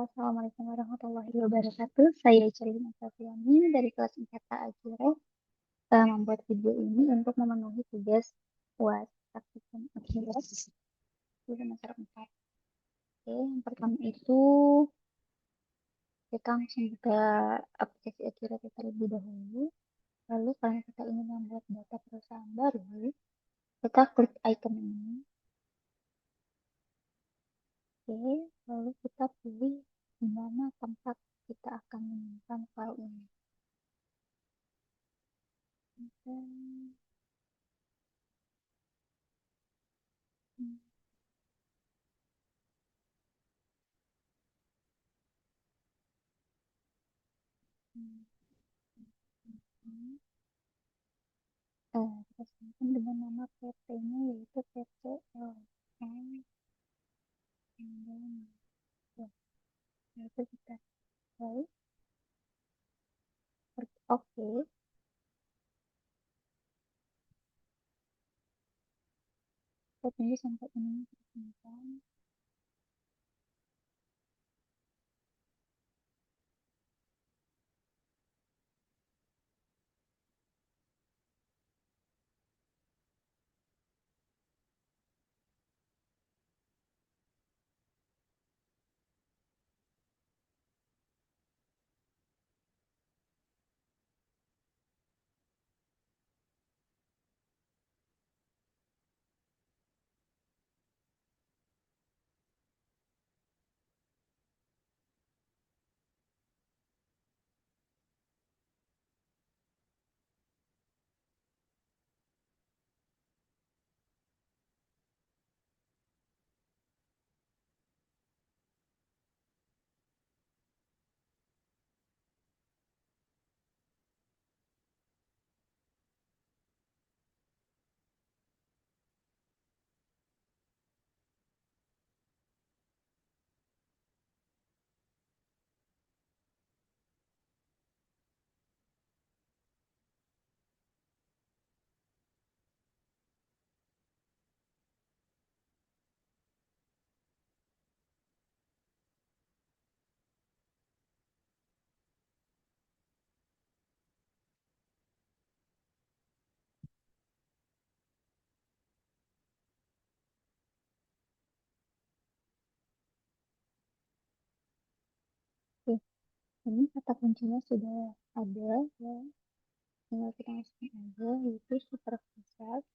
Assalamualaikum warahmatullahi wabarakatuh. Saya Celina Safiani dari kelas 4A Akire membuat video ini untuk memenuhi tugas UAS praktikum Akire di semester 4. Oke, yang pertama itu kita langsung buka aplikasi Akire terlebih dahulu. Lalu kalau kita ingin membuat data perusahaan baru, kita klik icon ini. Oke, lalu kita pilih di mana tempat kita akan menyimpan file ini. Oke. Kita simpan dengan nama PT-nya yaitu PT LM Indonesia. Lalu kita klik oke. Kita tunggu sampai ini tersimpan. Oke, ini kata kuncinya sudah ada ya. Tinggal kita masukin aja yaitu supervisor.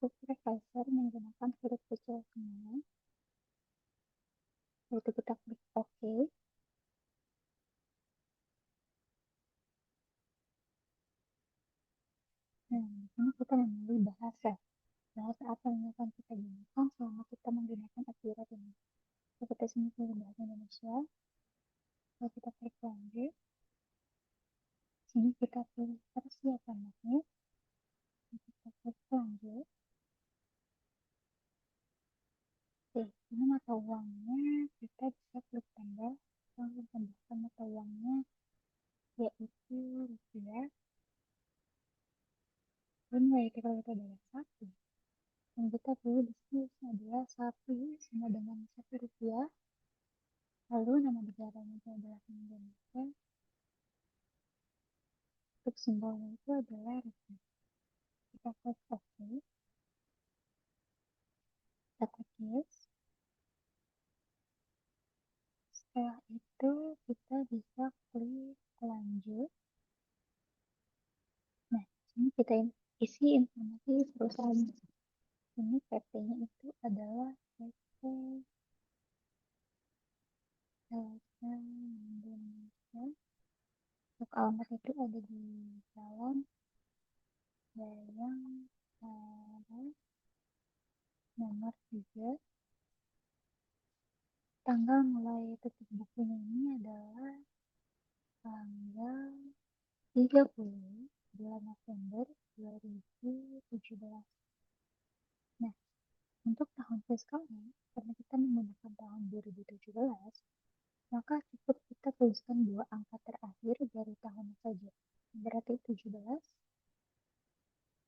Supervisor menggunakan huruf kecil semua. Lalu kita klik OK. Nah, di sini kita memilih bahasa. Bahasa apa yang akan kita gunakan selama kita menggunakan Akira ini. Kita sini pilih bahasa Indonesia. Lalu kita klik lanjut. Sini kita pilih persiapan magnet. Kita klik lanjut. Oke, ini mata uangnya kita bisa klik tambah. Lalu tambahkan mata uangnya yaitu rupiah. Ini kalau kita adalah satu. Dan kita pilih di sini adalah satu sama dengan Rp1. Lalu nama negaranya itu adalah Indonesia. Untuk simbolnya itu adalah rupiah. Kita klik OK. Kita klik yes. Setelah itu kita bisa klik lanjut. Nah, ini kita isi informasi perusahaan. Ini PT-nya itu adalah PT LM Indonesia. Untuk alamat itu ada di Jalan Bayang Sari nomor 3. Tanggal mulai tutup bukunya ini adalah tanggal 30 bulan November 2017. Nah, untuk tahun fiskalnya, karena kita menggunakan tahun 2017, maka cukup kita tuliskan 2 angka terakhir dari tahun saja. Berarti 17.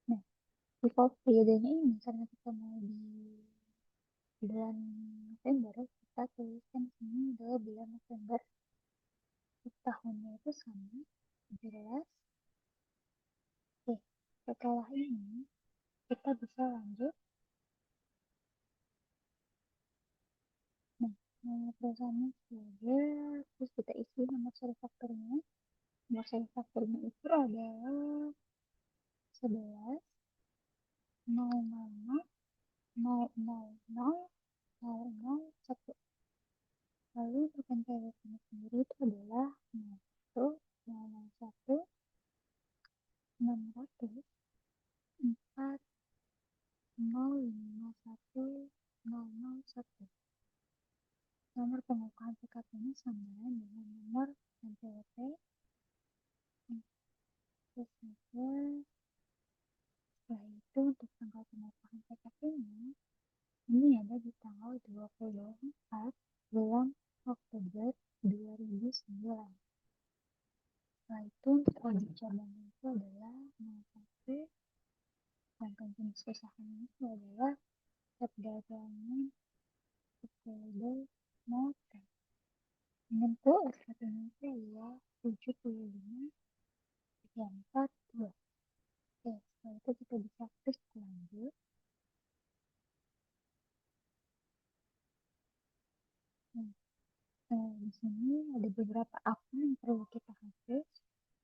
Nah, default periodenya ini karena kita mau di bulan November, kita tuliskan di sini adalah bulan November. Tahunnya itu sama, 17. Oke, setelah ini kita bisa lanjut. Nah, perusahaannya saja, terus kita isi nomor seri fakturnya. Nomor seri fakturnya itu adalah 11 000 001. Lalu untuk pencairannya sendiri itu adalah 01 600 4 051 Nomor pengukuhan PKP-nya sama dengan nomor NPWP. Terus saja. Setelah itu untuk tanggal pengukuhan PKP-nya ini ada di tanggal 24 bulan Oktober 2009. Setelah itu untuk wajib cabangnya itu adalah 01. Rangkaian jenis usahanya itu adalah perdagangan sepeda motor. Dengan SKP-nya itu adalah 75342. Oke, setelah itu kita bisa klik lanjut. Di sini ada beberapa akun yang perlu kita hapus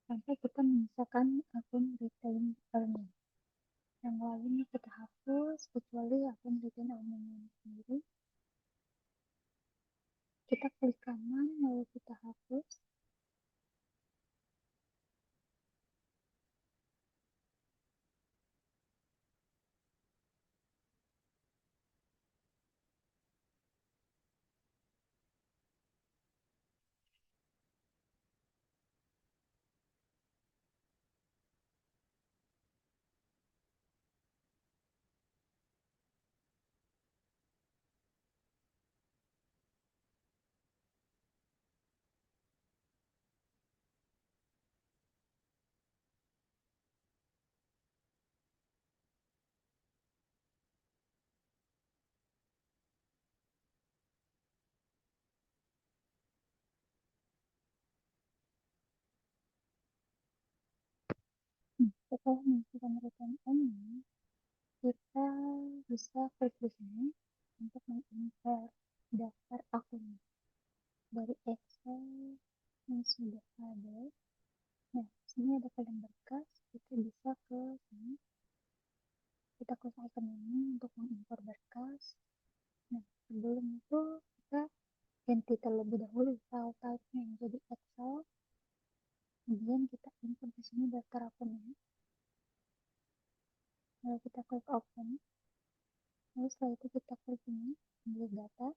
sampai kita menyisakan akun retain earning. Yang lainnya kita hapus kecuali akun retain earning sendiri. Kita klik kanan lalu kita hapus. Setelah menyelesaikan retain earning, kita bisa klik di sini untuk menginsert daftar akun dari Excel yang sudah ada. Nah, sini ada kolom berkas, kita bisa ke sini. Kita klik icon ini untuk mengimpor berkas. Nah, sebelum itu kita ganti terlebih dahulu file type-nya menjadi Excel. Kemudian kita import di sini daftar akunnya. Lalu kita klik open. Lalu setelah itu kita klik ini, ambil data.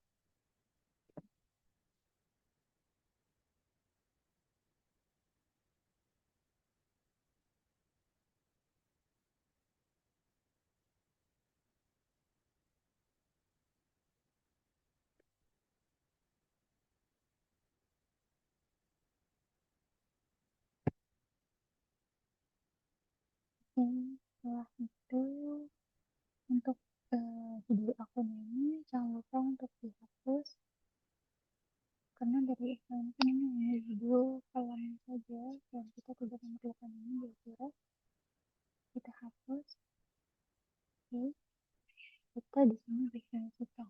Setelah itu untuk judul akun ini jangan lupa untuk dihapus karena dari akun ini hanya judul halaman saja dan kita tidak memerlukan ini kira-kira. Kita hapus. Oke, kita di sini definisikan.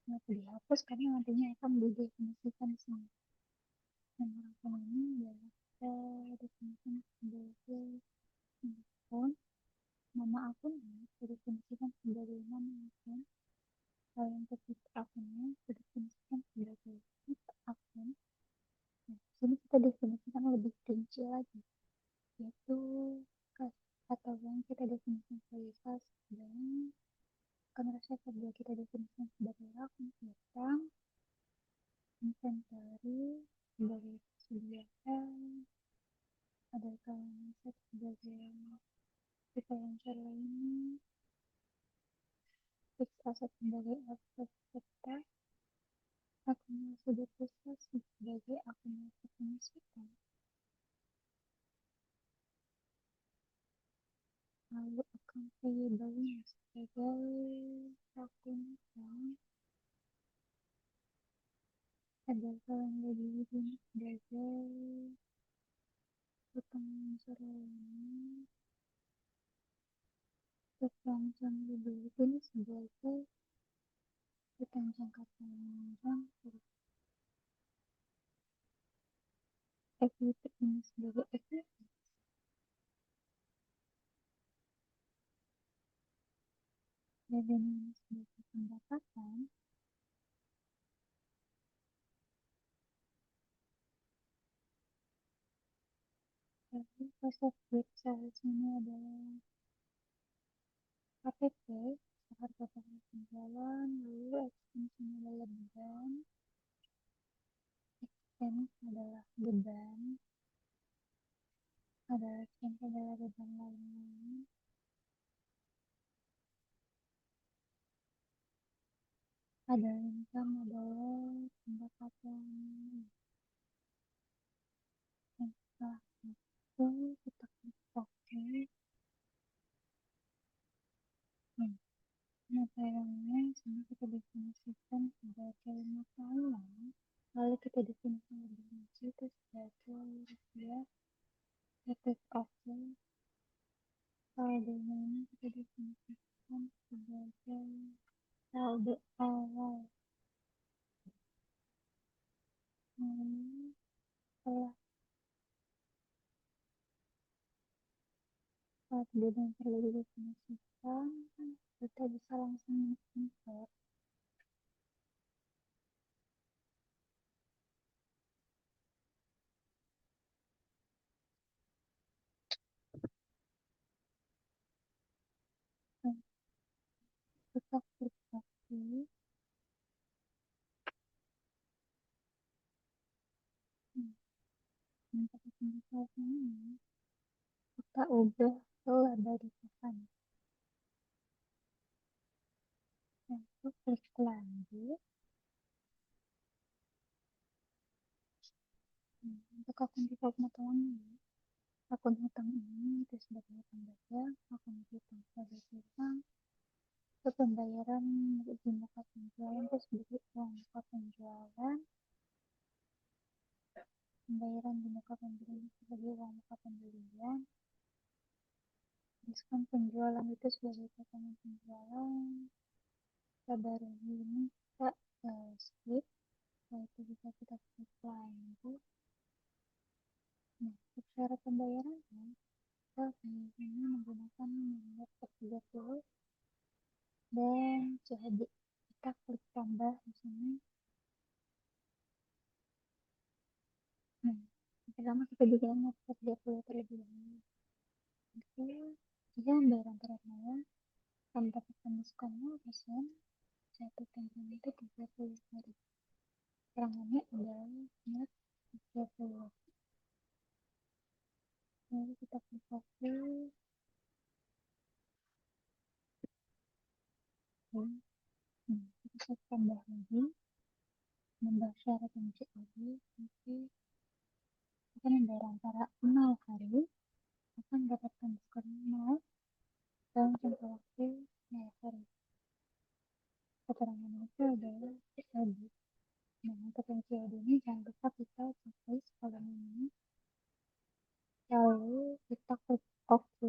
Kenapa dihapus? Karena nantinya akan didefinisikan di sini. Nomor akun ini adalah kita definisikan sebagai akun. Nama akunnya didefinisikan sebagai nama akun. Lalu untuk tipe akunnya didefinisikan sebagai tipe akun. Nah, di sini kita definisikan lebih rinci lagi, yaitu kas atau yang kita definisikan sebagai kas dan kamera kedua kita definisikan sebagai akun utang, inventory sebagai persediaan, ada kamera sebagai differential lainnya, fixed asset sebagai aset serta akumulasi depresiasi sebagai akumulasi pemasukan. Lalu account payable sebagai akun utang, ada kawan lagi jenis dagang utang serana terancam lebih jenis sebagai utang jangka panjang equity ini sebagai equity revenue ini sebagai pendapatan lalu cost of goods sales ini adalah KPP harga barang penjualan lalu expense ini adalah beban expense adalah beban expense adalah beban lainnya ada income adalah pendapatan yang setelah itu kita klik oke nah barangnya sama kita definisikan sebagai makanan lalu kita definisikan lebih lanjut itu sebagai rupiah efek oke saldonya ini kita definisikan sebagai saldo awal lalu setelah saldo dan perlu didefinisikan kita bisa langsung insert dan kita klik oke untuk penjelasan ini kita ubah ke dari pesan untuk klik lanjut untuk akun default hutang ini akun hutang ini itu sebagai hutang dagang akun hutang sebagai hutang ke pembayaran di muka penjualan itu sebagai uang muka penjualan pembayaran di muka pembelian sebagai uang muka pembelian diskon penjualan itu sebagai potongan penjualan baru ini kita skip setelah itu bisa kita klik lanjut nah untuk cara pembayarannya kita biasanya menggunakan nomor 30 dan CHD kita klik tambah di sini nah pertama kita bikin nomor 30 terlebih dahulu oke jika pembayaran ternyata mendapatkan diskon 0% satu tanggal itu 30 hari serangannya adalah net 30 lalu kita klik OK dan kita tambah lagi nambah syarat yang lagi nanti akan membayar antara 0 hari akan mendapatkan diskon 0 dalam jangka waktu 0 hari keterangan itu adalah COD nah untuk yang COD ini jangan lupa kita pakai kolom ini lalu kita klik OK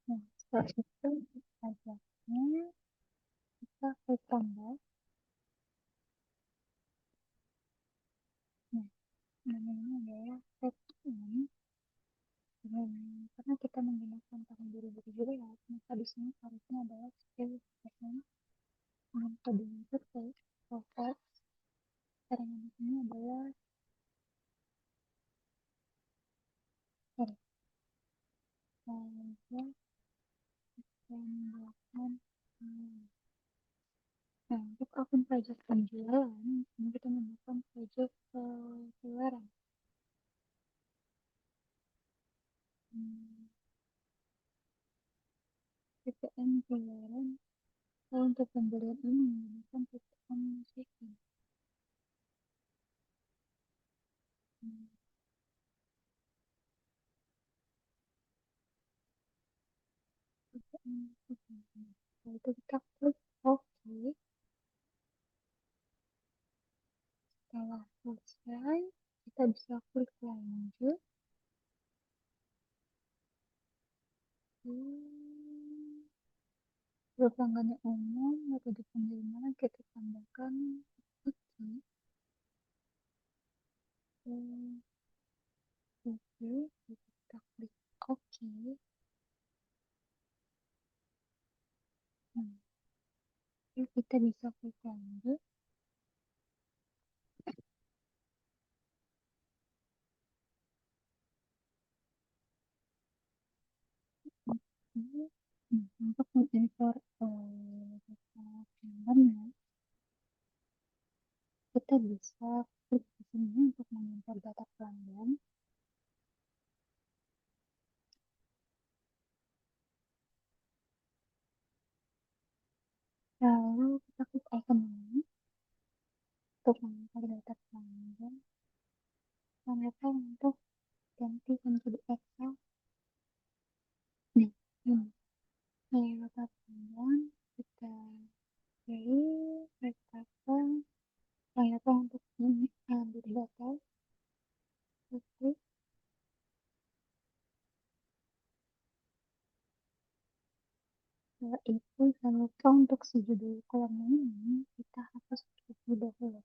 nah setelah itu pajaknya kita klik tambah nah namanya adalah statement dan karena kita menggunakan tahun 2017 maka di sini harusnya adalah 10% dengan kode input proses caranya di sini adalah sorry saja tambahkan nah untuk akun pajak penjualan ini kita menggunakan pajak pengeluaran PPN pengeluaran kalau untuk pembelian ini menggunakan PPN second PPN second setelah itu kita klik OK bisa klik lanjut. Hmm. Pelanggan yang umum, metode pengiriman kita tambahkan. Oke. Hmm. Oke, kita klik oke. Nah, kita bisa klik lanjut. Oke. Untuk mengimpor data pelanggan, kita bisa klik di sini untuk mengimpor data pelanggan. Lalu kita klik icon ini untuk mengimpor data pelanggan. Ternyata untuk ganti menjadi Excel. Nih, ini. Data pelanggan, kita pilih rekapitulasi. Ternyata untuk ambil data, klik. Setelah itu, jangan lupa untuk si judul kolomnya ini kita hapus terlebih dahulu.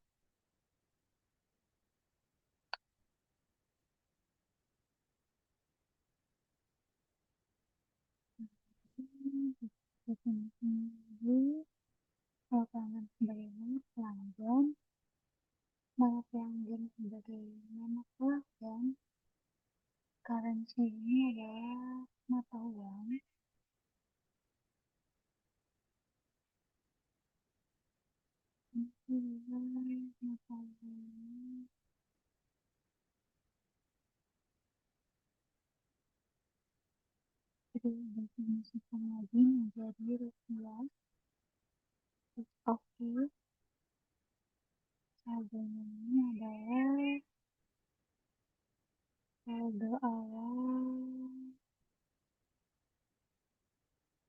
Ini pelanggan sebagai nama pelanggan, nama pelanggan sebagai nama pelanggan, currency ini adalah mata uang, mata uang, jadi definisikan lagi menjadi rupiah. Oke, saldonya ini adalah saldo awal.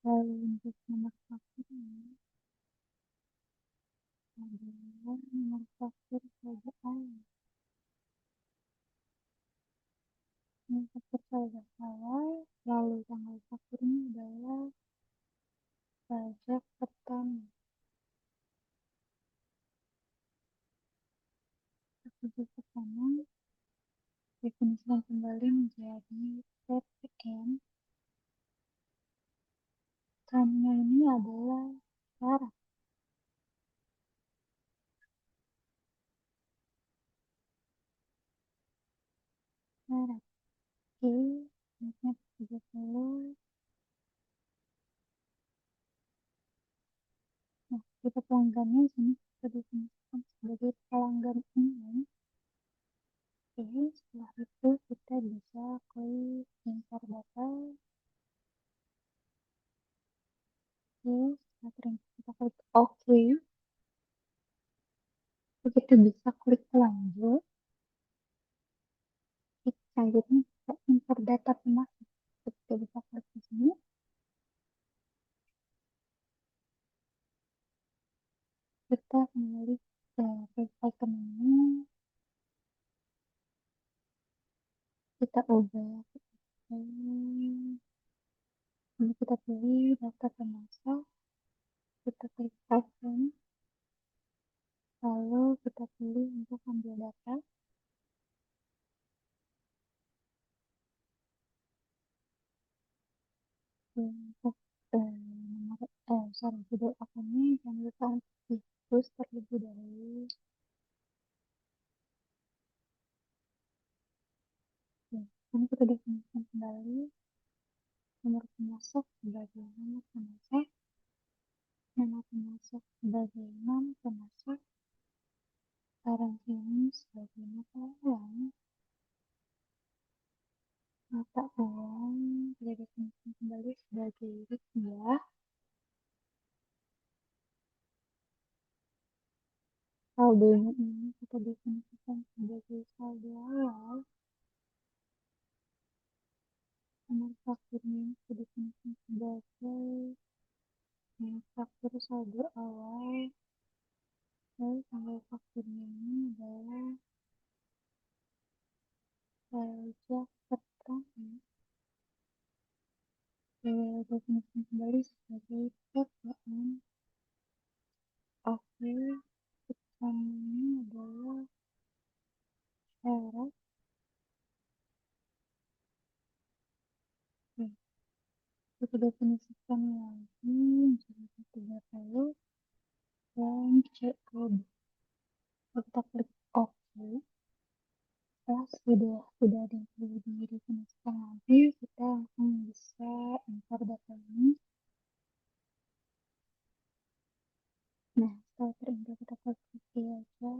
Lalu untuk nomor fakturnya adalah nomor faktur saldo awal. Nomor faktur saldo awal, lalu tanggal fakturnya adalah pajak pertama. Pajak pertama definisikan kembali menjadi PPN. Kannya ini adalah syarat. Syarat. Oke, selanjutnya 30. Nah, kita pelanggannya sini kita definisikan sebagai pelanggan umum. Oke, setelah itu kita bisa klik import data. Oke, setelah kita klik OK. Kita bisa klik lanjut. Selanjutnya kita import data pemasok. Kita bisa klik di sini. Kita kembali ke icon ini. Kita ubah. Ini kita pilih data pemasok. Kita klik icon. Lalu kita pilih untuk ambil data. Untuk judul akunnya jangan lupa untuk dihapus terlebih dahulu. Ini kita definisikan kembali nomor pemasok sebagai nomor pemasok, nama pemasok sebagai nom pemasok, currency ini sebagai mata uang kita definisikan kembali sebagai rupiah. Saldonya ini kita definisikan sebagai saldo awal. Nomor fakturnya kita definisikan sebagai nomor faktur saldo awal. Lalu tanggal fakturnya ini adalah Pajak pertama definisi kembali sebagai persoalan. Oke, pertamanya adalah syarat. Oke, kita definisikan lagi menjadi 30 dan COD. Kita klik OK. Setelah sudah ada yang perlu didefinisikan lagi, kita langsung bisa enter data ini. Nah, setelah terinter kita klik OK aja.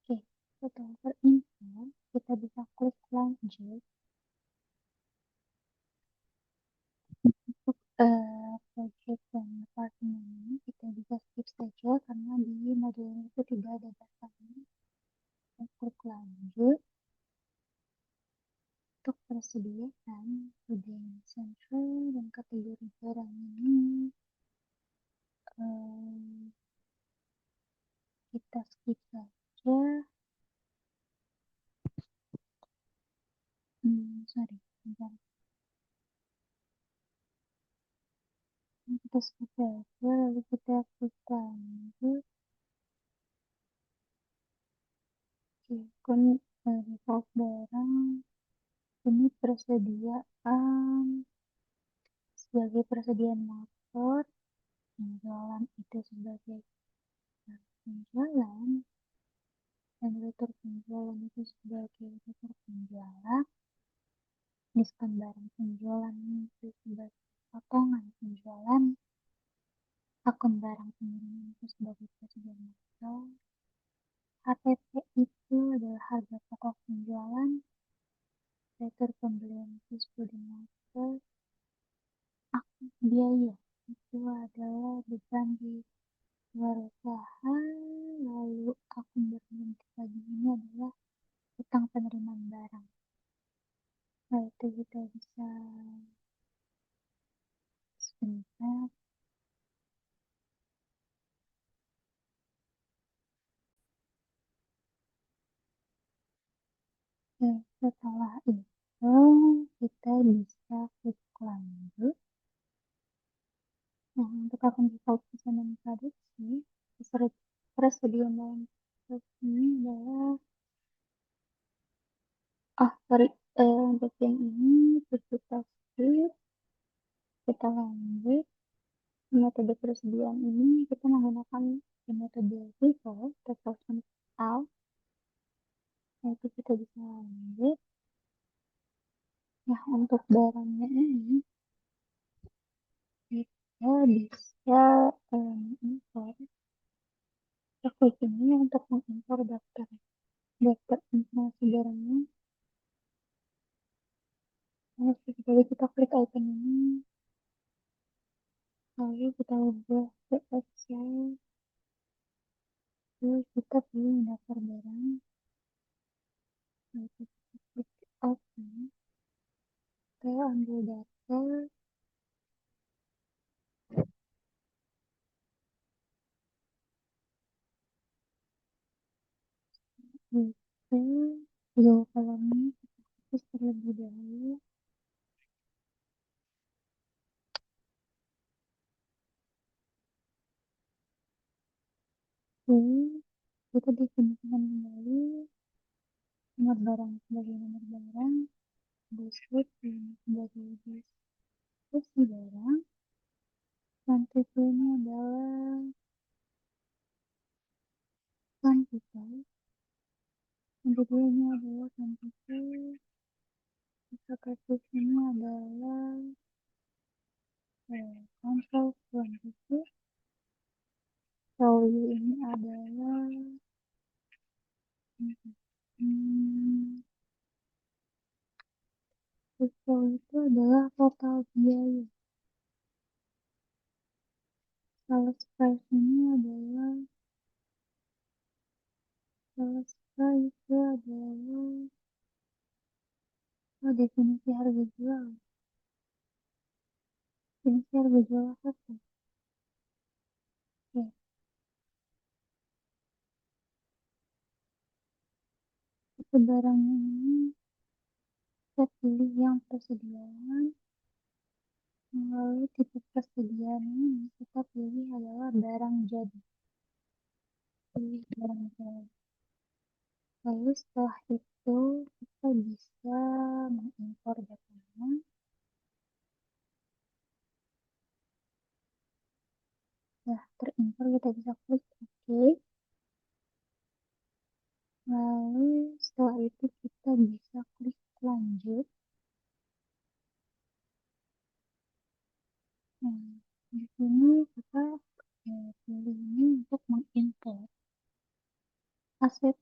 Oke, setelah terinter kita bisa klik lanjut. Untuk project dan departemen ini kita bisa skip saja karena di modul ini itu tidak ada dasarnya. Kita klik lanjut. Untuk persediaan student center dan kategori barang ini kita skip saja. Sorry, bentar. Kita skip saja lalu kita klik lanjut. Oke, default barang ini persediaan sebagai persediaan motor, penjualan itu sebagai penjualan, dan retur penjualan itu sebagai retur penjualan, diskon barang penjualan itu sebagai potongan penjualan, akun barang pengiriman itu sebagai persediaan motor, HPP itu adalah harga pokok penjualan, retur pembelian itu sebagai motor, akun biaya itu adalah beban di luar usaha, lalu akun berbentuk lagi ini adalah utang penerimaan barang. Nah, itu kita bisa sebentar. Oke, setelah itu kita bisa klik lanjut. Nah, untuk akun default pesanan produksi, persediaan dalam ini adalah sorry, untuk yang ini kita skip, kita lanjut. Metode persediaan ini kita menggunakan metode default out, yaitu kita bisa lanjut. Nah, untuk barangnya ini kita bisa impor. Kita klik ini untuk mengimpor daftar informasi barangnya. Lalu kita klik icon ini, lalu kita ubah ke Excel, lalu kita pilih daftar barang, lalu kita klik open, kita ambil data, itu Google kolomnya kita hapus terlebih dahulu. Kita definisikan kembali nomor barang sebagai nomor barang, deskripsi sebagai deskripsi barang, kuantitasnya adalah kuantitas, kemudiannya adalah kuantitas, ini adalah kontrol kuantitas, value ini adalah itu adalah total biaya. Sales price ini adalah definisi harga jual. Definisi harga jual apa? Oke. barangnya ini kita pilih yang persediaan. Lalu tipe persediaan ini kita pilih adalah barang jadi. Pilih barang jadi. Lalu setelah itu kita bisa mengimpor datanya. Setelah terimpor kita bisa klik OK. Lalu setelah itu kita bisa klik lanjut. Nah, di sini kita pilih ini untuk mengimpor aset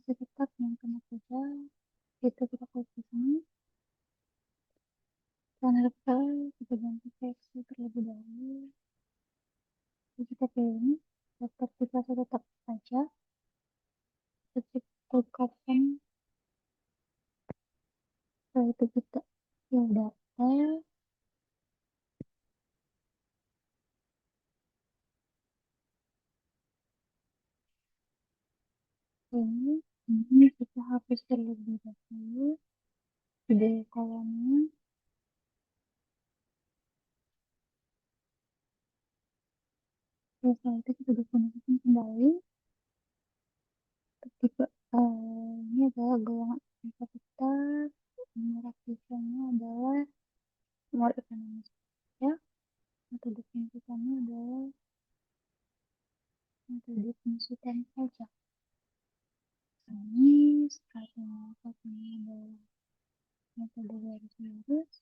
tetap yang kena kerja. Itu kita klik di sini. Karena kita ganti teksnya terlebih dahulu. Jadi kita pilih ini daftar kita tetap saja. Kita klik open. Setelah itu kita fill data. Ini kita hapus terlebih dahulu di kolomnya. Setelah itu kita definisikan kembali. Tipe ini adalah golongan aktivitas tetap. Nomor aktifnya adalah nomor ekonomis ya. Atau definisikannya adalah atau definisikan saja. Ini sekarang ini adalah metode garis lurus.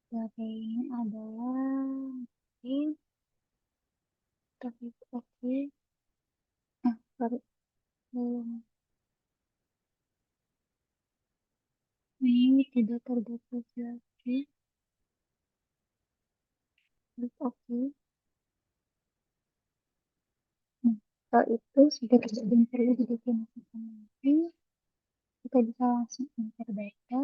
Dari ini adalah oke. Tapi oke. Sorry. Belum. Ini tidak terdeteksi lagi. Klik oke. Setelah itu sudah tidak perlu didefinisikan lagi. Kita bisa langsung enter data.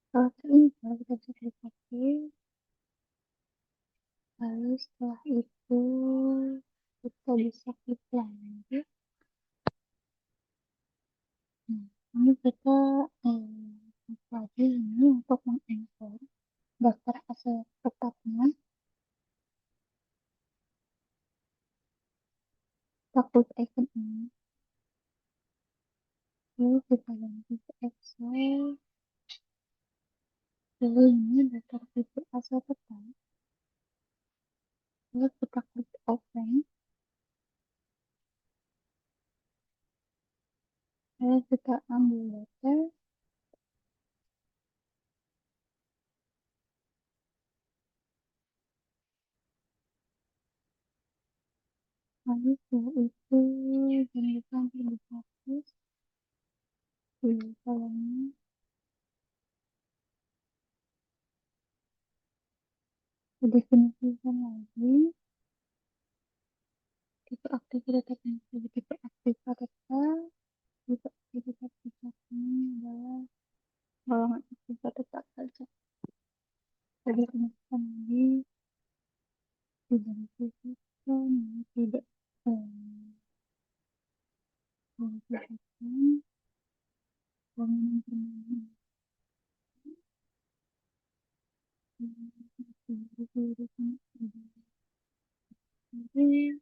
Setelah terimpor kita bisa klik OK. Lalu setelah itu kita bisa klik lanjut. Nah, ini kita lagi ini untuk mengimpor daftar aset tetapnya. Kita klik icon ini. Lalu kita ganti ke Excel. Lalu ini daftar tipe aset tetap. Lalu kita klik open. Lalu kita ambil data. Lalu setelah itu jangan lupa untuk dihapus di kolomnya. Definisikan lagi tipe aktivitas tetap sebagai tipe aktivitas tetap. Tipe aktivitas tetap ini adalah golongan aktivitas tetap saja. Definisikan lagi tidak dikhususkan tidak dikhususkan bangunan permanen. Jadi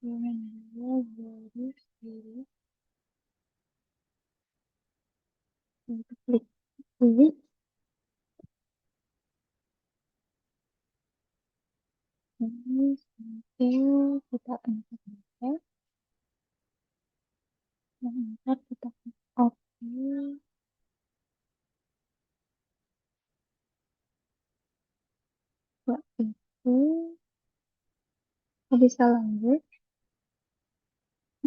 bangunan garis biru untuk klik pilih. Ini sampai kita enter data. Dan enter kita klik OK. Setelah itu kita bisa lanjut.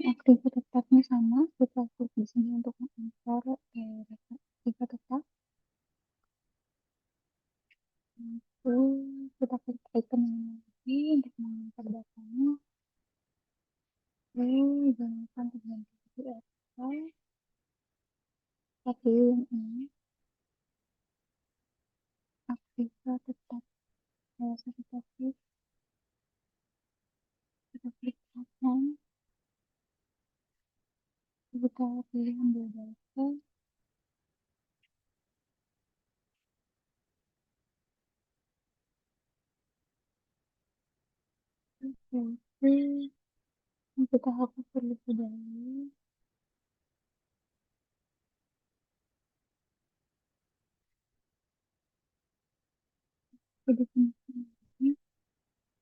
Aktivitas tetapnya sama, kita klik di sini untuk mengimpor aktivitas tetap. Itu kita klik icon ini lagi untuk mengimpor datanya. Lalu jangan lupa untuk ganti di Excel. Tapi yang ini aktivitas tetap kita klik open. kita pilih ambil data. Oke, kita hapus terlebih dahulu. Jadi ini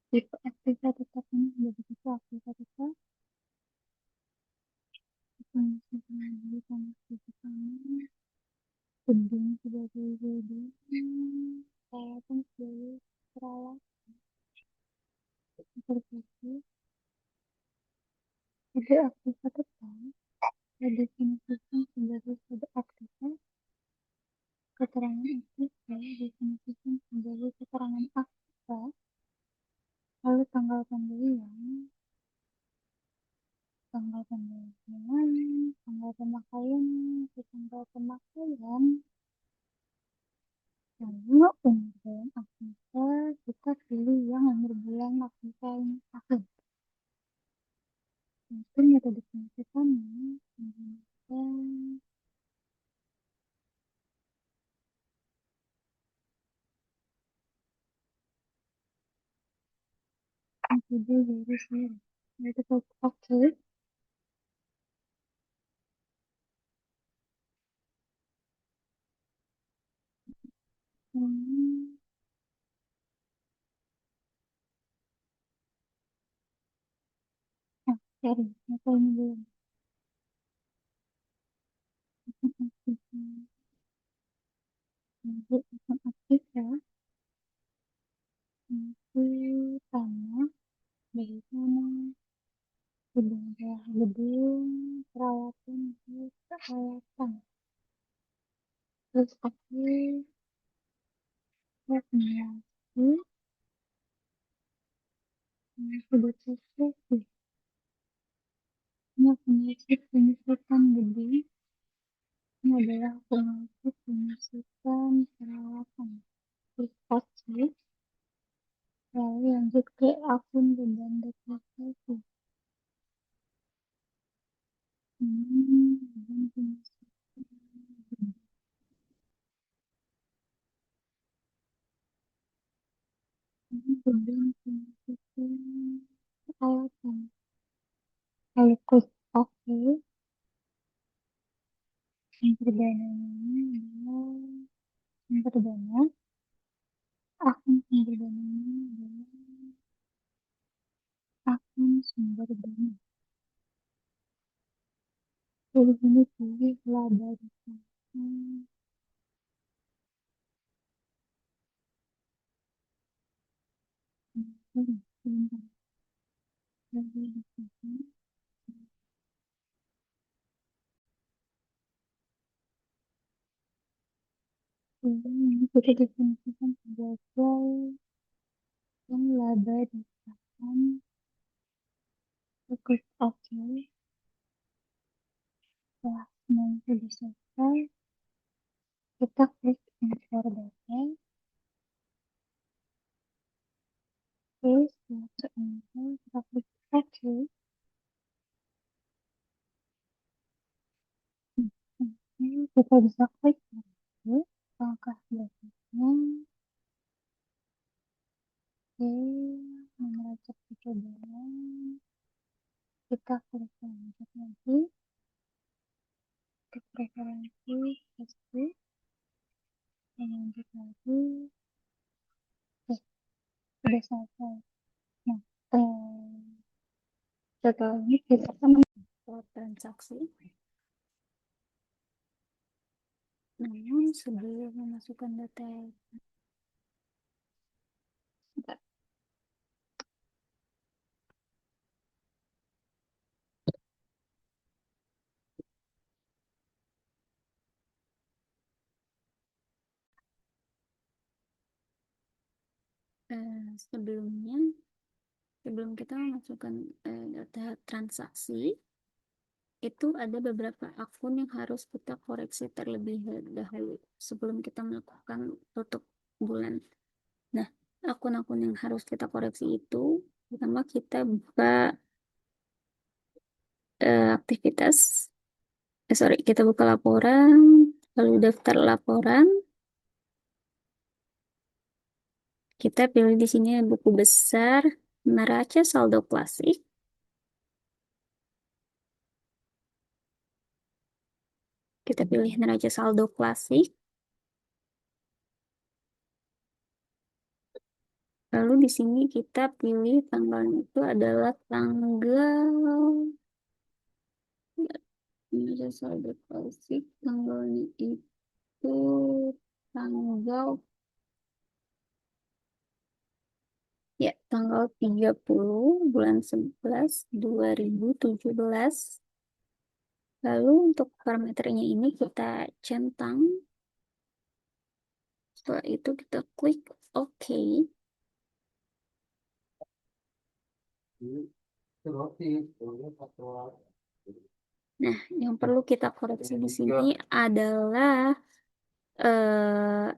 tipe aktiva tetap ini menjadi tipe aktiva tetap. Fungsi lagi fungsi kami gedung sebagai gedung perawatan sebagai perawat seperti itu. Jadi aktiva tetap didefinisikan sebagai satu aktiva. Keterangan aktiva didefinisikan sebagai keterangan aktiva. Lalu tanggal pembelian, tanggal pembelian, tanggal pemakaian, tanggal pemakaian. Lalu umur bulan aktiva kita pilih yang umur bulan aktiva ini tahun. Itu metode pengecekannya menggunakan metode garis miring. Yaitu oke. Hmm. Cari apa ini belum? Nanti akan aktif ya. Nanti tanah bagaimana gedung gedung perawatan perawatan terus aktif rekomendasi sudah selesai ini rekomendasi penyusutan gedung ini adalah rekomendasi penyusutan perawatan terus aktif lalu lanjut ke akun beban deklarasi dan penyusutan gedung penyusutan perawatan lalu klik oke. Yang perdananya adalah yang perdana, akun sumber dananya adalah akun sumber dana. Dari sini pilih laba data. Sebentar, laba data. Ini kita definisikan sebagai yang laba data. Klik OK. Setelah semuanya sudah selesai, kita klik import data. Oke, setelah import, kita klik OK. Kita bisa klik lagi. Langkah berikutnya, oke, mengerucut percobaan. Kita klik lanjut lagi. Klik preferensi, paste, lanjut lagi. Oke, sudah selesai. Nah, setelah ini kita akan membuat transaksi. Namun sebelum memasukkan data sebelumnya, sebelum kita memasukkan data transaksi, itu ada beberapa akun yang harus kita koreksi terlebih dahulu sebelum kita melakukan tutup bulan. Nah, akun-akun yang harus kita koreksi itu, pertama kita buka aktivitas, sorry, kita buka laporan, lalu daftar laporan. Kita pilih di sini buku besar, neraca saldo klasik. Kita pilih neraca saldo klasik. Lalu di sini kita pilih tanggalnya itu adalah tanggal neraca saldo klasik. Tanggalnya itu tanggal tanggal 30 bulan 11 2017. Lalu untuk parameternya ini kita centang. Setelah itu kita klik OK. Nah, yang perlu kita koreksi di sini adalah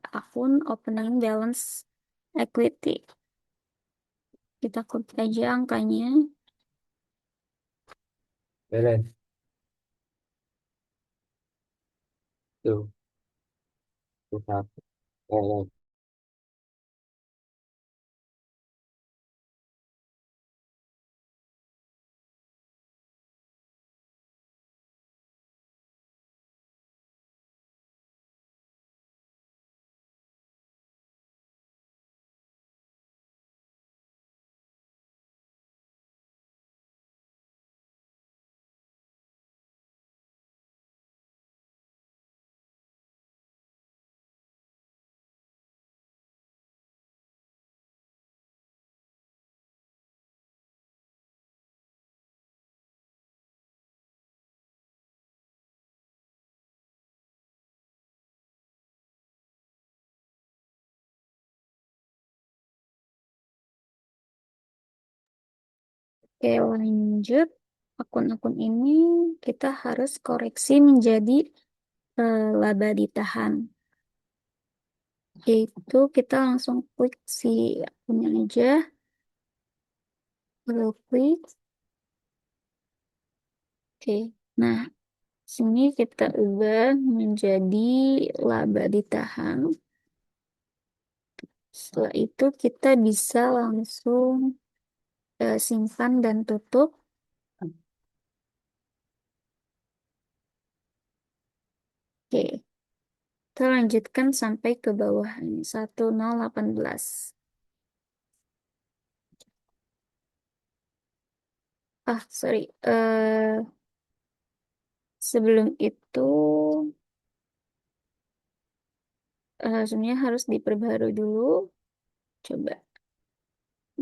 akun opening balance equity. Kita klik aja angkanya. Belen. Tuh, tuh satu. Oh, Oke, lanjut. Akun-akun ini kita harus koreksi menjadi laba ditahan. Yaitu kita langsung klik si akunnya aja. Lalu klik. Oke. Nah, sini kita ubah menjadi laba ditahan. Setelah itu kita bisa langsung simpan dan tutup. Oke, kita lanjutkan sampai ke bawah ini 1018. Ah, sorry. Sebelum itu sebenarnya harus diperbarui dulu. Coba.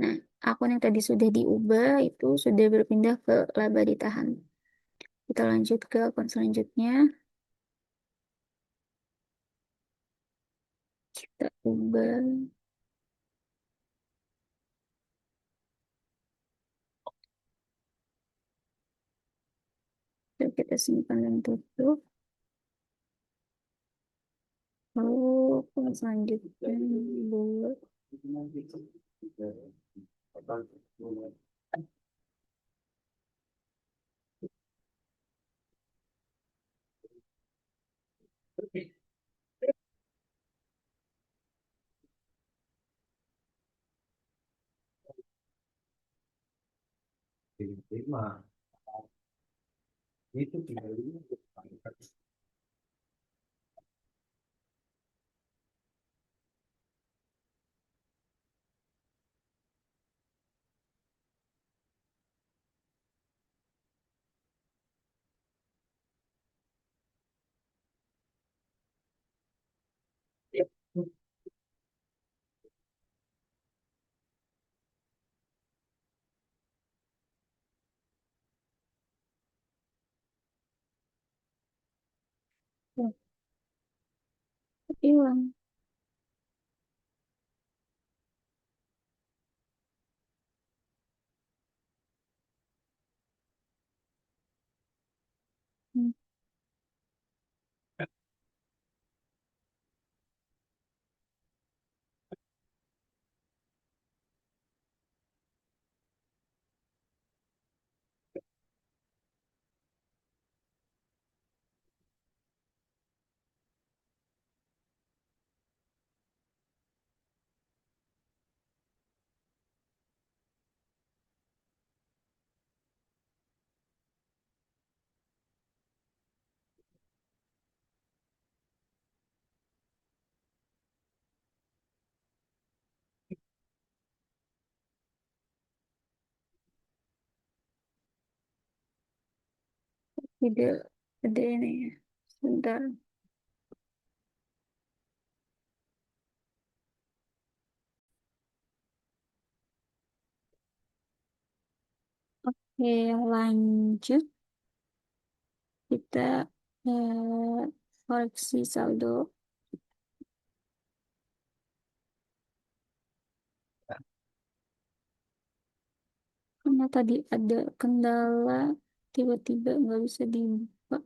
Nah, akun yang tadi sudah diubah itu sudah berpindah ke laba ditahan. Kita lanjut ke akun selanjutnya. Kita ubah. Dan kita simpan dan tutup. Lalu akun selanjutnya buat. itu tinggal ini. Oh, hilang. Hmm. Tidak ada ini ya. Sebentar. Oke, lanjut. Kita koreksi saldo. Karena tadi ada kendala, tiba-tiba nggak bisa dibuka.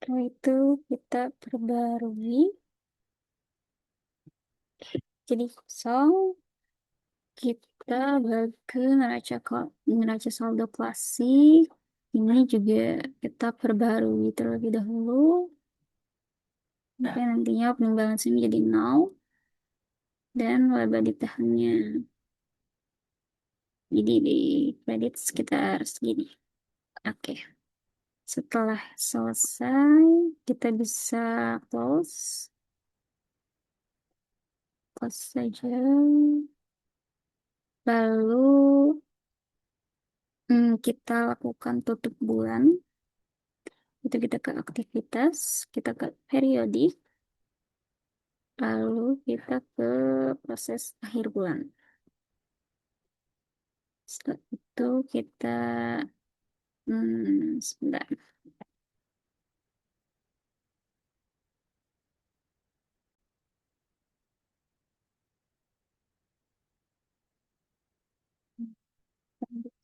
Setelah itu kita perbarui jadi kosong. Kita balik ke neraca saldo klasik. Ini juga kita perbarui terlebih dahulu. Sampai nantinya opening balance ini jadi nol. Dan laba ditahannya. Jadi di kredit sekitar segini. Oke. Setelah selesai, kita bisa close. Close saja. Lalu kita lakukan tutup bulan. Itu kita ke aktivitas, kita ke periodik, lalu kita ke proses akhir bulan. Setelah itu kita, sebentar,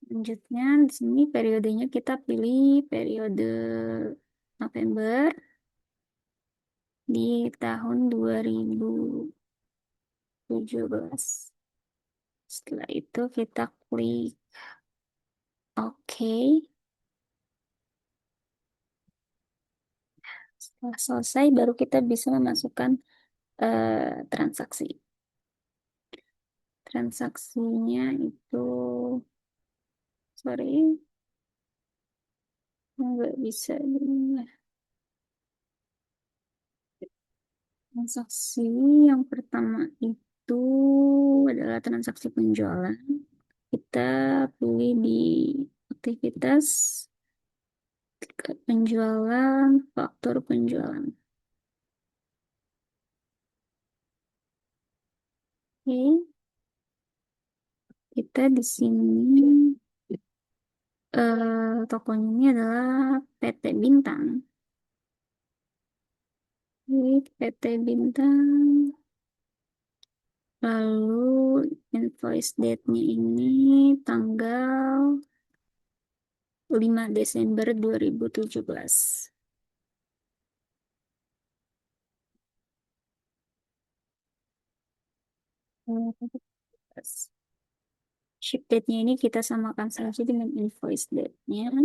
selanjutnya di sini periodenya kita pilih periode November di tahun 2017. Setelah itu kita klik OK. Setelah selesai baru kita bisa memasukkan transaksi. Transaksinya itu, sorry, nggak bisa. Transaksi yang pertama itu adalah transaksi penjualan. Kita pilih di aktivitas penjualan, faktur penjualan. Oke, kita di sini tokonya ini adalah PT Bintang. Ini PT Bintang. Lalu invoice date-nya ini tanggal 5 Desember 2017. Ship date-nya ini kita samakan saja dengan invoice date-nya.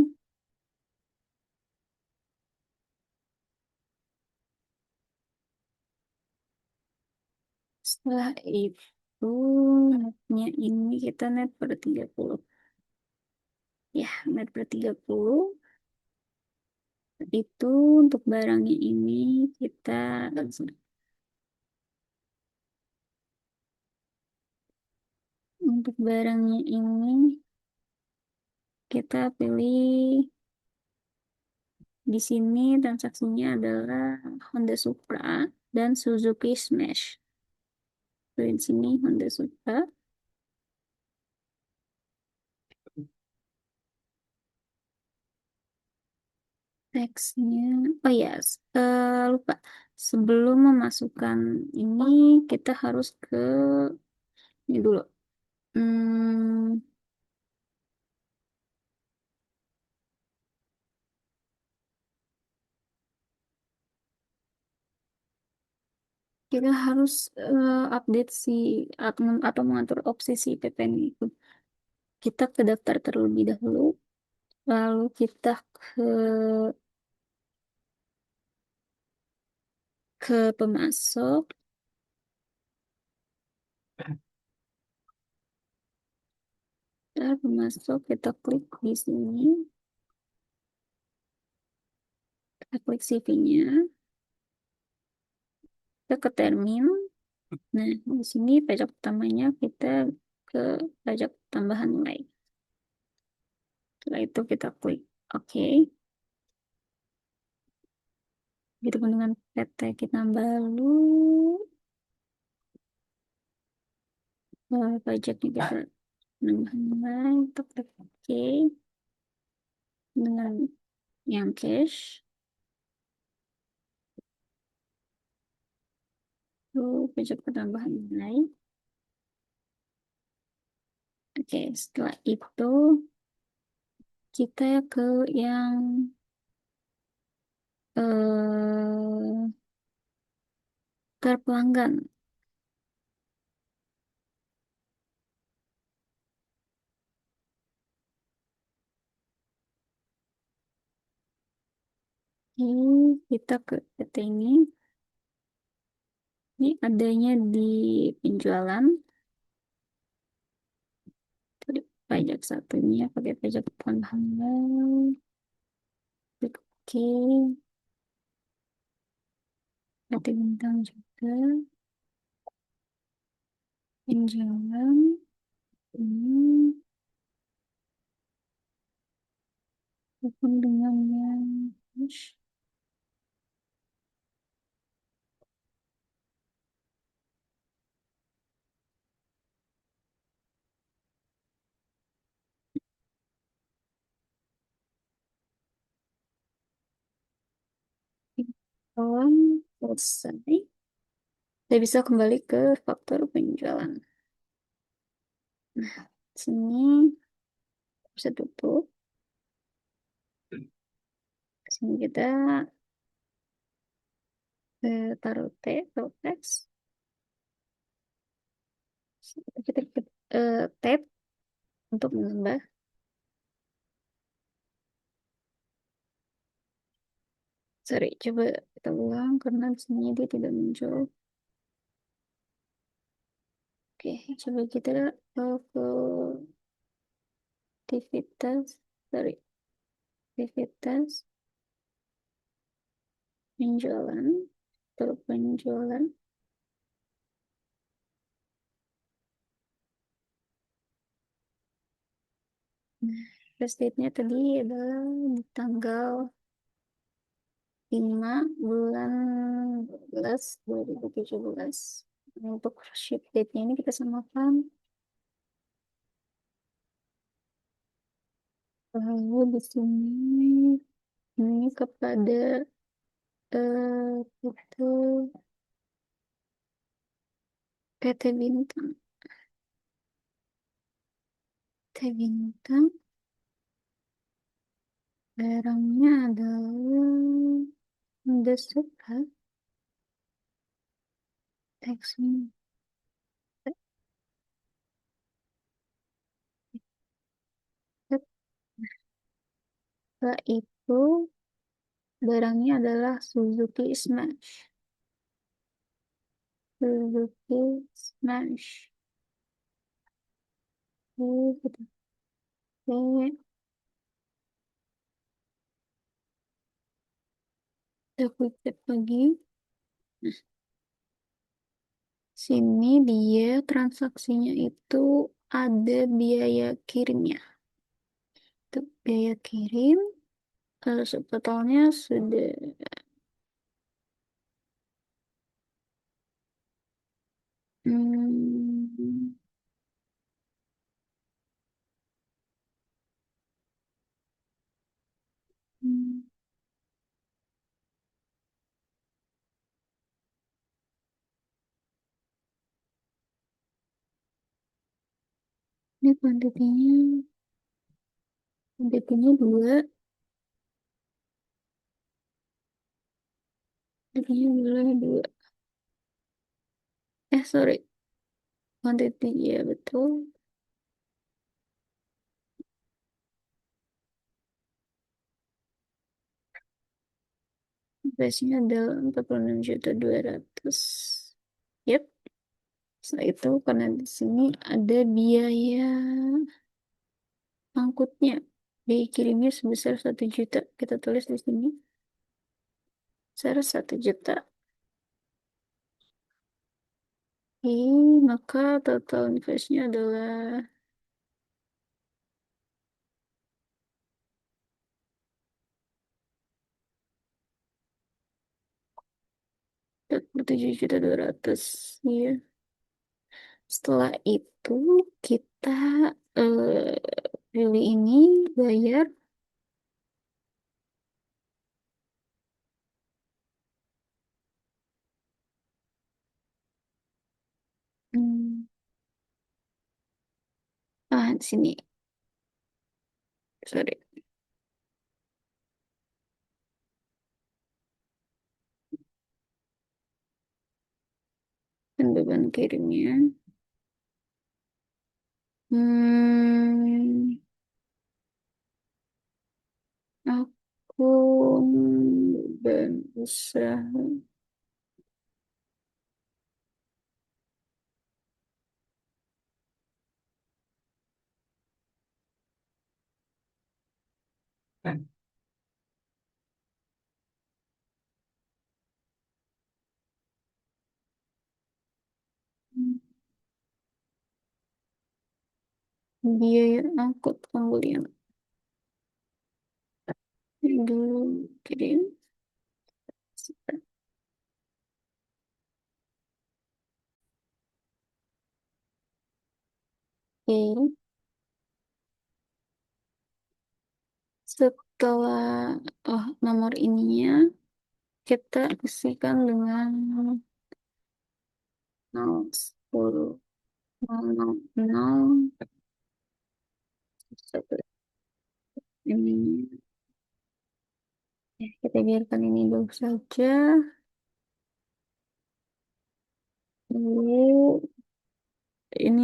Setelah itu, netnya ini kita net per 30. Ya, net per 30. Itu untuk barangnya ini kita untuk barangnya ini kita pilih di sini transaksinya adalah Honda Supra dan Suzuki Smash. Di sini Honda Supra. Teksnya, oh ya, lupa. Sebelum memasukkan ini, kita harus ke ini dulu. Hmm, kita harus update atau mengatur opsi si PPN itu. Kita ke daftar terlebih dahulu, lalu kita ke pemasok. Kita pemasok, kita klik di sini, kita klik CV-nya, kita ke termin. Nah, di sini pajak utamanya kita ke pajak tambahan nilai. Setelah itu kita klik OK. Gitu pun dengan PT Kinabalu. Pajaknya kita tambahan nilai. Kita klik OK. Dengan yang cash. Lalu pajak tambahan nilai. Oke, setelah itu kita ke yang terpelanggan. Ini kita ke PT ini. Ini adanya di penjualan. Tadi pajak satunya pakai pajak tambahan. Klik OK. PT Bintang juga. Penjualan. Ini. Maupun dengan yang cash. Penjualan selesai. Saya bisa kembali ke faktur penjualan. Nah, sini bisa tutup. Sini kita taruh T atau teks. Kita tab untuk menambah. Sorry, coba kita ulang karena di sini dia tidak muncul. Oke, coba kita ke aktivitas, sorry, aktivitas penjualan, terus penjualan. Nah, first date-nya tadi adalah di tanggal 5 bulan 12 2017. Untuk ship date-nya ini kita samakan. Lalu di sini ini kepada itu PT Bintang. PT Bintang barangnya adalah desakan teks ini. Setelah itu barangnya adalah Suzuki Smash. Suzuki Smash. Kita quick tap lagi. Sini dia transaksinya itu ada biaya kirimnya. Untuk biaya kirim, sebetulnya sudah hmm, hmm, ini kuantitinya dua, kuantitinya dua. Sorry, kuantiti ya betul. Price-nya adalah 46.200. Yep. Setelah itu karena di sini ada biaya angkutnya, biaya kirimnya sebesar 1 juta. Kita tulis di sini sebesar 1 juta. Oke, maka total investnya adalah 47.200. Ya. Setelah itu kita pilih ini bayar. Hmm, di sini. Sorry. Dan beban kirimnya. Hmm, akun beban usaha. Biaya angkut pembelian. Dulu kirim. Oke. Setelah nomor ininya kita isikan dengan 010 000 satu ini. biarkan ini dulu saja. Lalu ini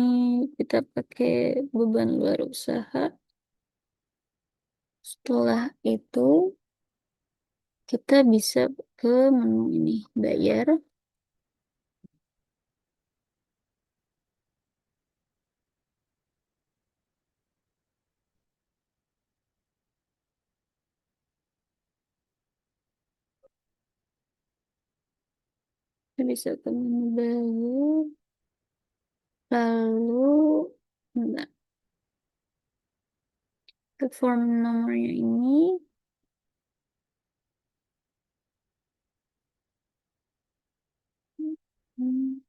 kita pakai beban luar usaha. Setelah itu kita bisa ke menu ini, bayar. Kita bisa ke menu bayar. Lalu, nah, ke form nomornya ini. Hmm,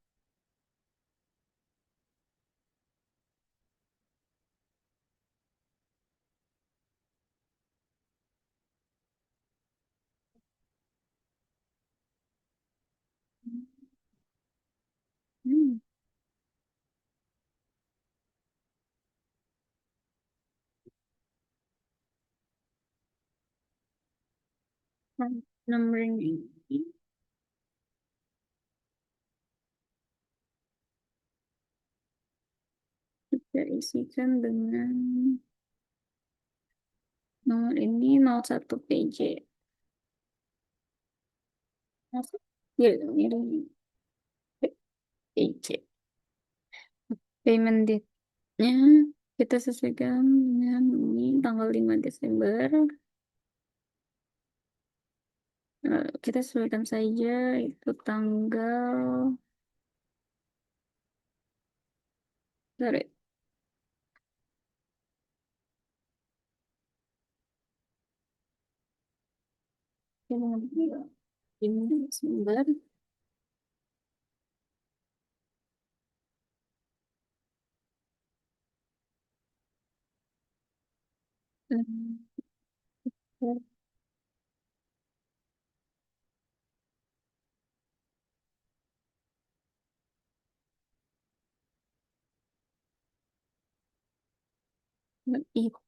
hmm, nah, nomornya ini kita isikan dengan nomor ini 01 PJ. Masuk? Ya, ini PJ. Payment date-nya kita sesuaikan dengan ini tanggal 5 Desember. Kita sesuaikan saja itu tanggal, sorry, ini Desember. Hmm, itu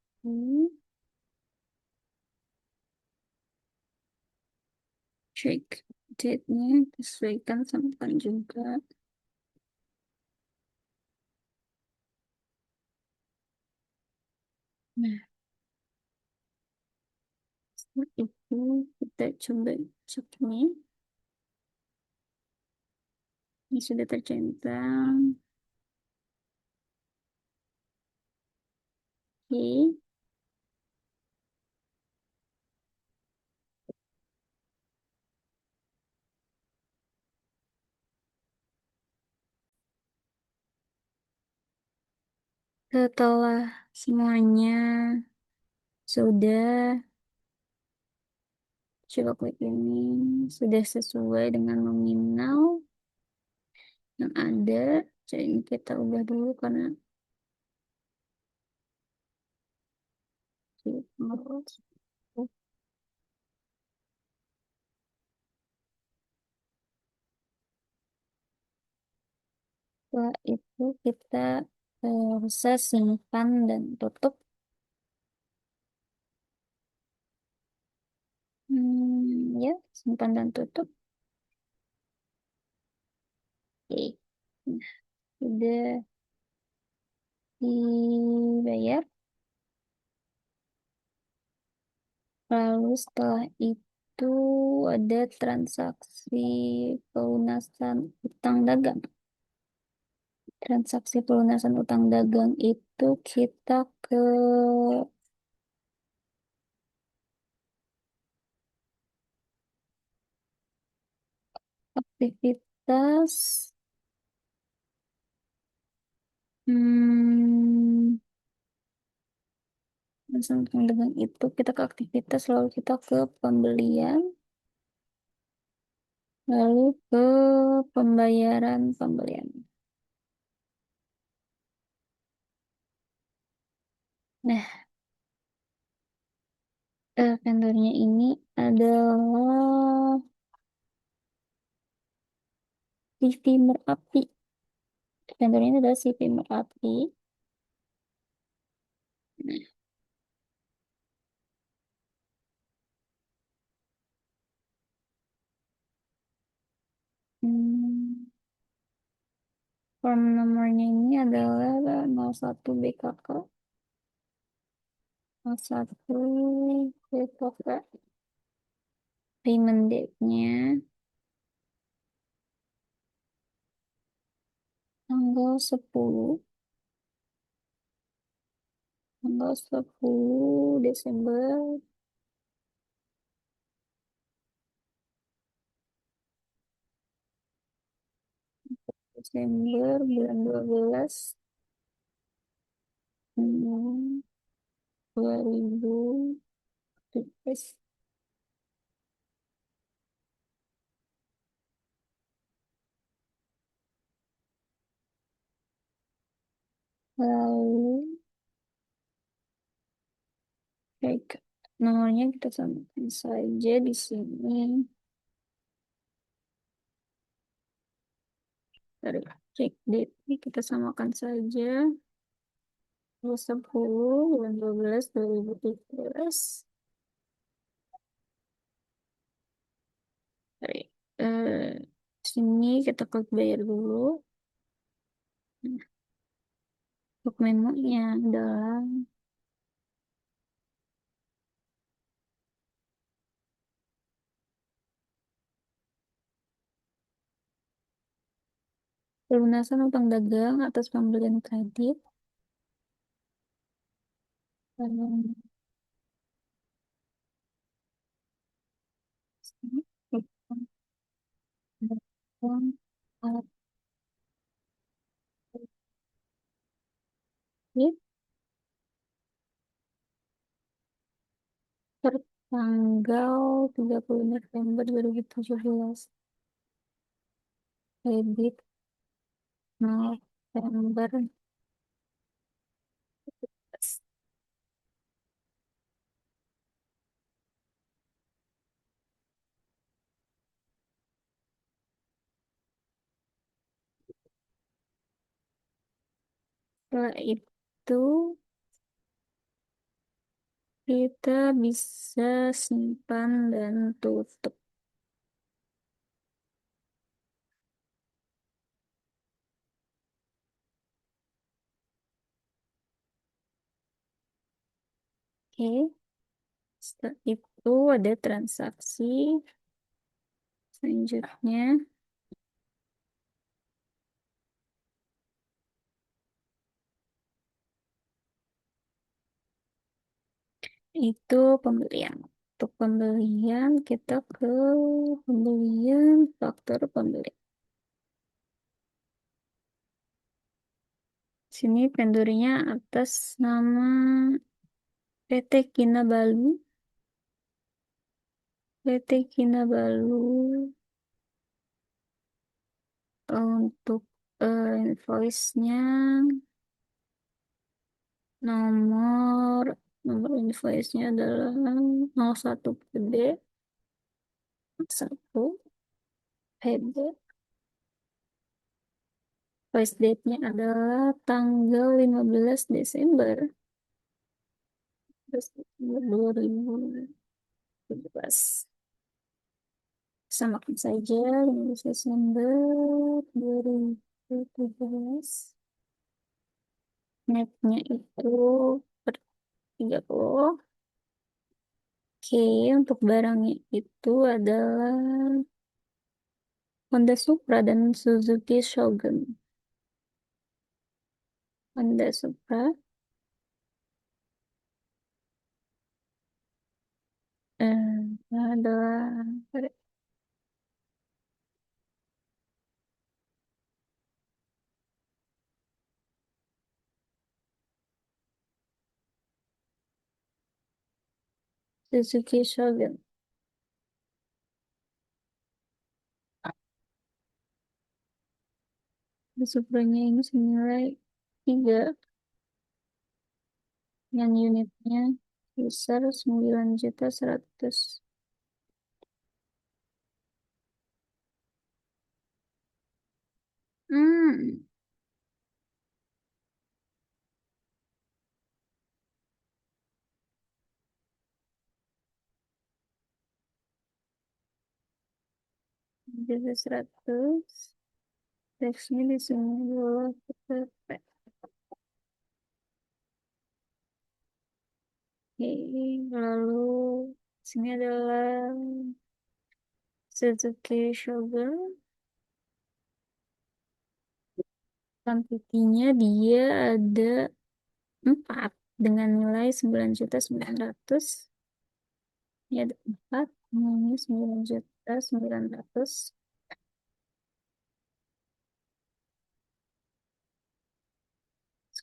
check date-nya sesuaikan sama juga. Nah, setelah itu kita coba cek nih. Ini sudah tercentang. Oke. Setelah semuanya sudah, coba klik ini, sudah sesuai dengan nominal yang ada. Jadi ini kita ubah dulu karena setelah itu kita bisa simpan dan tutup. Ya, simpan dan tutup. Oke. Nah, sudah dibayar. Lalu setelah itu ada transaksi pelunasan utang dagang. Transaksi pelunasan utang dagang itu kita ke aktivitas, hmm, pelunasan utang dagang itu kita ke aktivitas, lalu kita ke pembelian, lalu ke pembayaran pembelian. Nah, vendornya ini adalah CV Merapi. Vendornya ini adalah CV Merapi. Nah, Form nomornya ini adalah 01 BKK. 01 BKK. Payment date-nya tanggal 10. Tanggal 10 Desember. Desember bulan 12. 2017. Lalu baik, nomornya kita samakan saja di sini. Dari check date ini kita samakan saja. 10 bulan 12 2017. Dari sini kita klik bayar dulu. Untuk menunya adalah pelunasan utang dagang atas pembelian kredit. Lalu sini, utang dagang atas kredit tertanggal 30 November 2017. Kredit November. Setelah itu kita bisa simpan dan tutup. Oke, setelah itu ada transaksi selanjutnya. Itu pembelian. Untuk pembelian kita ke pembelian faktor pembeli. Sini vendornya atas nama PT Kinabalu. PT Kinabalu untuk invoice-nya nomor nomor invoice-nya adalah 01 PB 1 PB. Invoice date-nya adalah tanggal 15 Desember 2017. Samakan saja 15 Desember 2017. Netnya itu per 30. Oke, untuk barangnya itu adalah Honda Supra dan Suzuki Shogun. Honda Supra adalah Suzuki Shogun. Supranya ini senilai 3, yang unitnya besar 9.100.000. Hmm, juta 100. Teksnya di sini adalah PPP. Oke, lalu sini adalah Suzuki Shogun. Kuantitinya dia ada 4 dengan nilai 9.900.000. Ini ada 4, ini 9.900.000.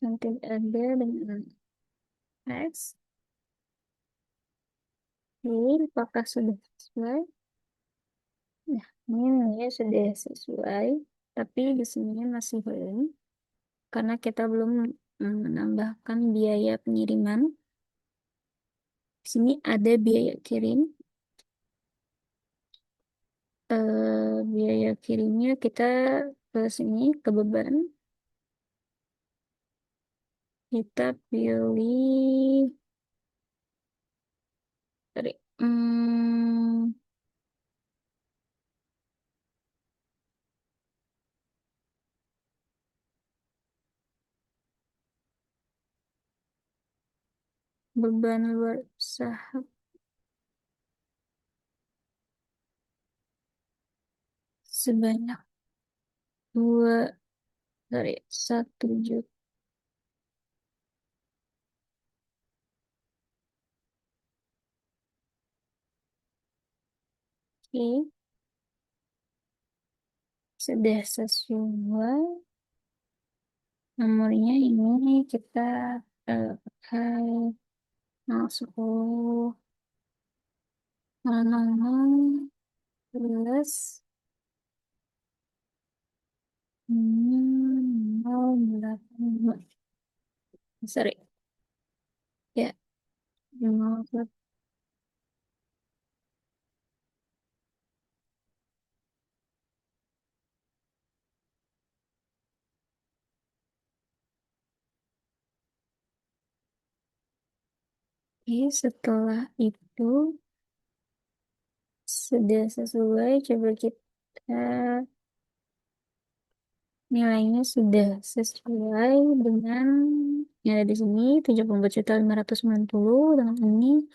Nanti ada dengan X. Ini apakah sudah sesuai? Nah, ini sudah sesuai, tapi di sini masih belum karena kita belum menambahkan biaya pengiriman. Di sini ada biaya kirim. Biaya kirimnya kita ke sini ke beban. Kita pilih dari beban luar usaha sebanyak dua dari 1 juta. Oke, sudah sesuai. Nomornya ini kita pakai 10 00 plus ini 085. Sorry ya, 0. Oke, setelah itu sudah sesuai, coba kita nilainya sudah sesuai dengan yang ada di sini 74.590 dengan ini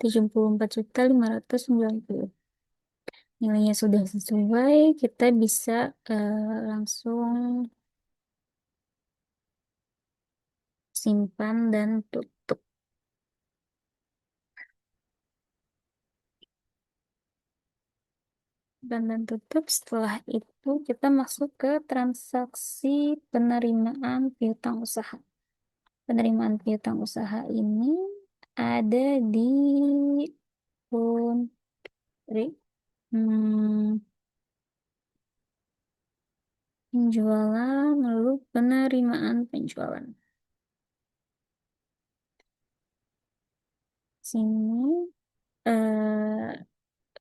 74.590. Nilainya sudah sesuai, kita bisa langsung simpan dan tutup. Dan tutup. Setelah itu kita masuk ke transaksi penerimaan piutang usaha. Penerimaan piutang usaha ini ada di Putri. Hmm, penjualan lalu penerimaan penjualan. Sini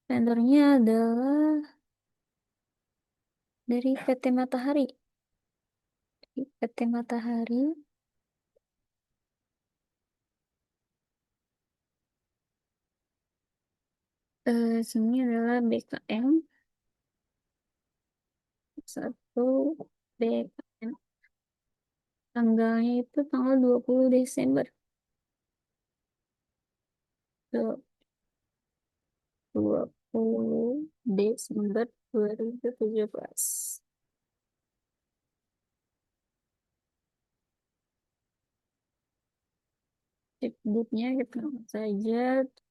vendornya adalah dari PT Matahari. PT Matahari. Sini adalah BKM 1 BKM. Tanggalnya itu tanggal 20 Desember. 20 Desember 2017. Chipbooknya kita angkat saja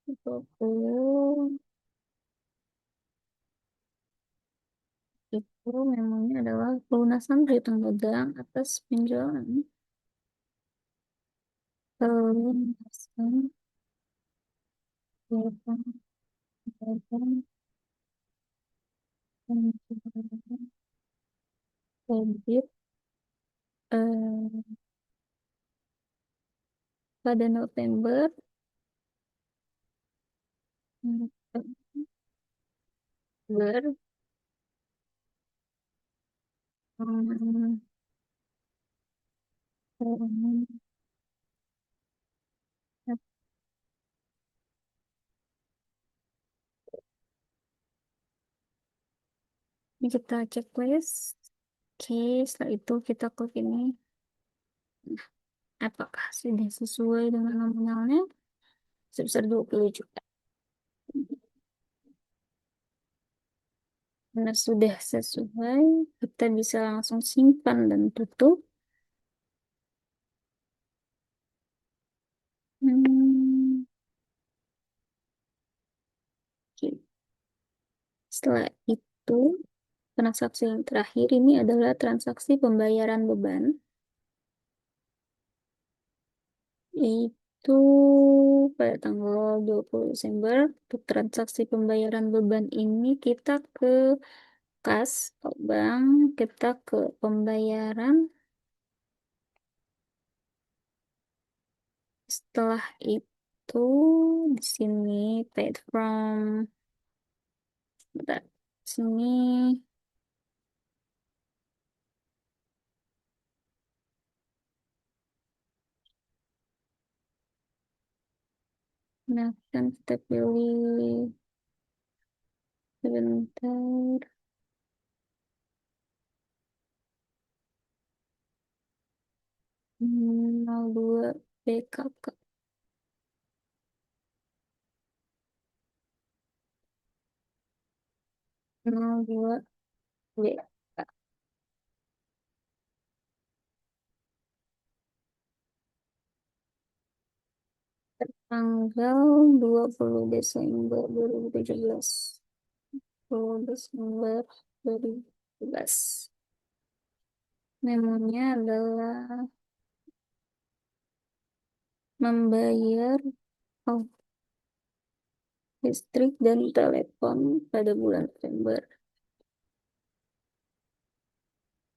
20. Itu memangnya adalah pelunasan piutang dagang atas penjualan. Pelunasan piutang dagang penjualan kredit eh, pada November. November hmm, hmm, ini kita checklist. Oke, setelah itu kita klik ini. Apakah sudah sesuai dengan nominalnya? Sebesar 20 juta. Karena sudah sesuai, kita bisa langsung simpan dan tutup. Hmm, oke. Setelah itu, transaksi yang terakhir ini adalah transaksi pembayaran beban. Itu pada tanggal 20 Desember, untuk transaksi pembayaran beban ini kita ke kas atau bank, kita ke pembayaran. Setelah itu di sini paid from, bentar, sini nah kan kita pilih sebentar. 02 BKK 02 BKK tanggal 20 Desember 2017. 20 Desember 2017. Memonya adalah membayar oh, listrik dan telepon pada bulan November.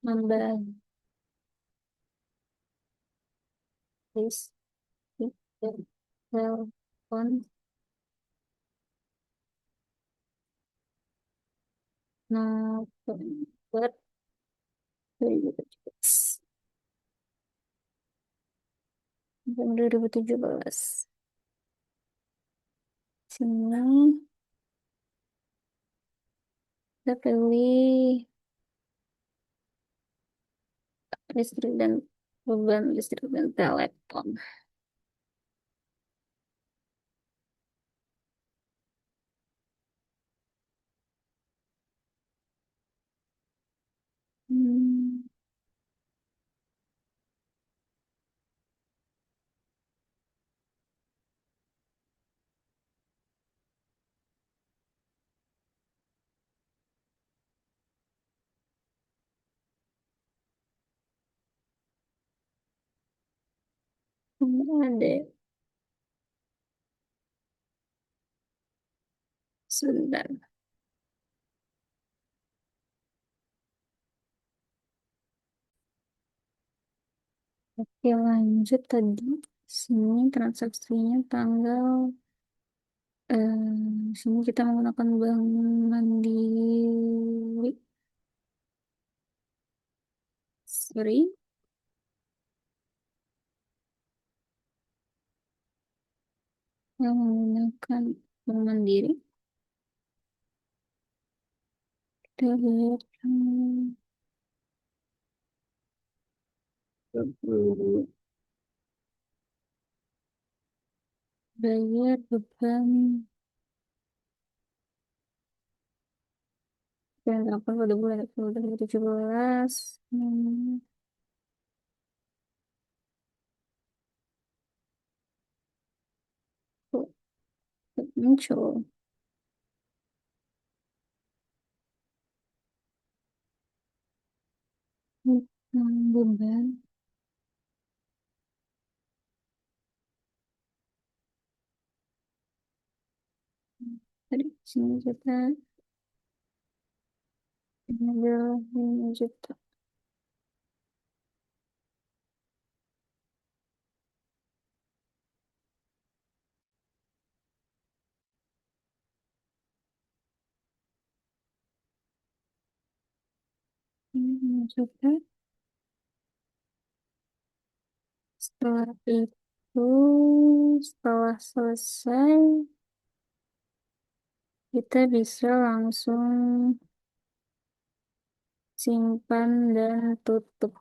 Membayar listrik dan telepon November 2017. Tahun 2017. Sini kita pilih listrik dan beban listrik dan telepon. Hmm, ini ada sebentar. Oke, lanjut tadi. Sini transaksinya tanggal sini kita menggunakan Bank Mandiri. Sorry, yang menggunakan Bank Mandiri. Kita lihat 20 bayar beban dan apa pada bulan April 2017. Kok muncul beban tadi sini kita ini adalah 5 juta. Ini 5 juta. Setelah itu, setelah selesai, kita bisa langsung simpan dan tutup.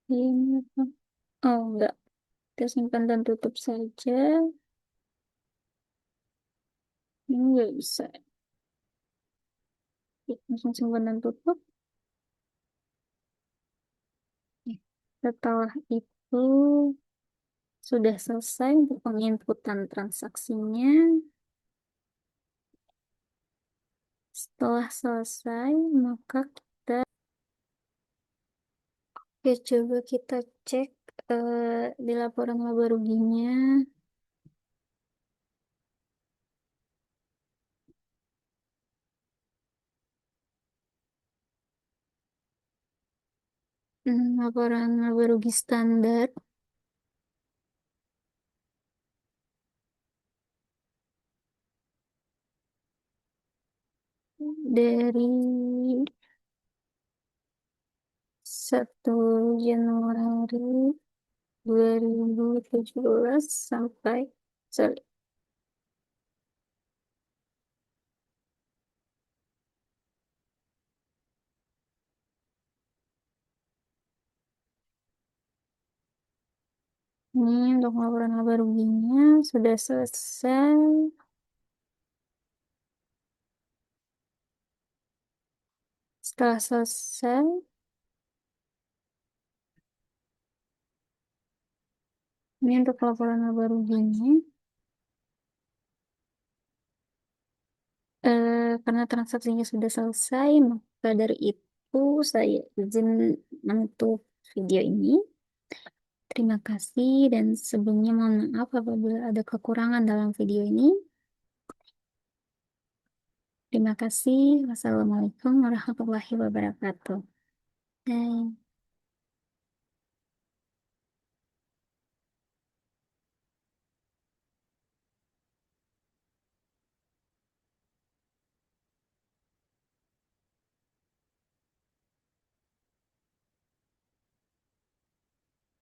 Ini apa? Oh, enggak. Kita simpan dan tutup saja. Ini enggak bisa. Langsung simpan dan tutup. Setelah itu sudah selesai untuk penginputan transaksinya. Setelah selesai, maka kita coba kita cek di laporan laba ruginya. Laporan laba rugi standar dari 1 Januari 2017 sampai sorry, ini untuk laporan laba ruginya sudah selesai. Setelah selesai, ini untuk laporan laba ruginya. Karena transaksinya sudah selesai, maka dari itu saya izin menutup video ini. Terima kasih dan sebelumnya mohon maaf apabila ada kekurangan dalam video ini. Terima kasih. Wassalamualaikum warahmatullahi wabarakatuh. Bye.